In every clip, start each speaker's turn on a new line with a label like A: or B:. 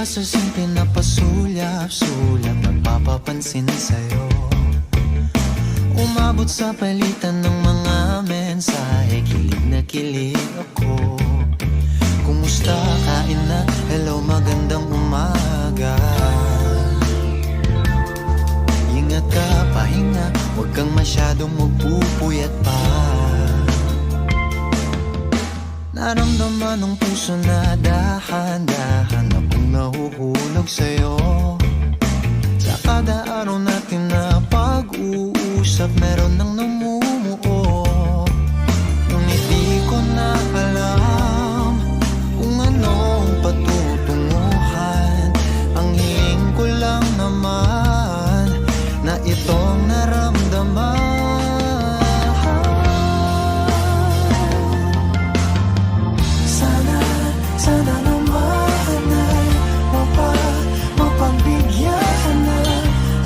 A: sa simple na pasulyap-sulyap, nagpapapansin sa'yo. Umabot sa palitan ng mga mensahe, kilig na kilig ako. Kumusta, kain na, hello, magandang umaga. Ingat ka, pahinga, huwag kang masyadong magpupuyat pa. Naramdaman ng puso na dahan-dahan akong nahuhulog sa'yo. Sa kada araw natin na pag-uusap, meron nang namumuo. Ngunit di ko na alam kung anong patutunguhan. Ang hiling ko lang naman na itong naramdaman. Sana naman ay mapagbigyan na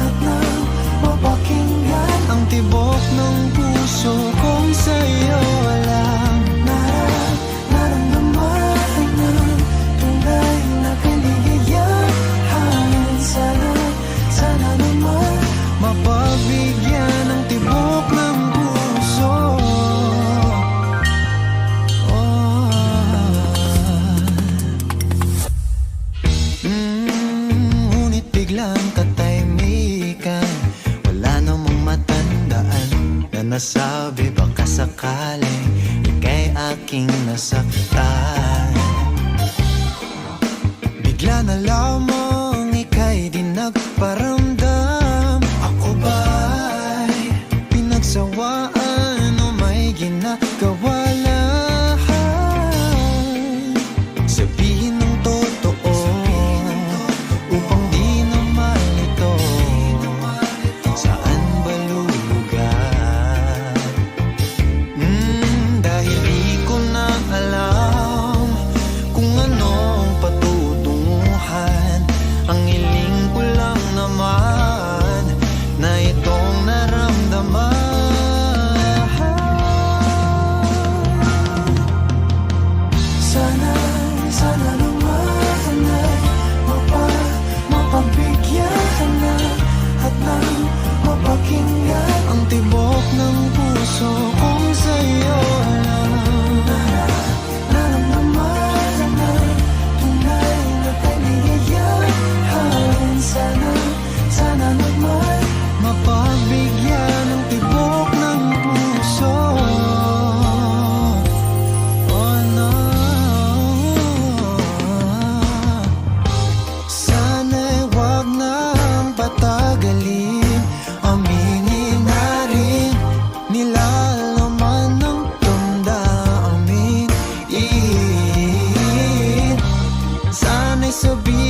A: at nang mapakinggan ang tibok ng puso kong sa'yo lang. Naramdaman ng tunay na kaligayahan. Sana naman mapagbigyan ng tibok ng puso. Ngunit biglang katahimikan, wala namang matandaan na nasabi baka sakaling ika'y aking nasaktan. Bigla na lamang ika'y di nagparamdam. Ako ba'y pinagsawaan o may ginagawa lang? Sabihin ng totoo upang di na malito. Saan ba lulugar? Dahil di ko na alam kung anong patutunguhan. Ang hiling ko lang naman na itong naramdaman. Sana naman ay mapagbigyan na at nang mapakinggan ang tibok ng puso kong sa'yo lang. Naramdaman na tunay na kaligayahan. Sana naman mapagbigyan ng tibok ng puso. Oh no. Sana'y wag nang patagalin, aminin na rin nilalaman ng damdamin. Sana'y sabihin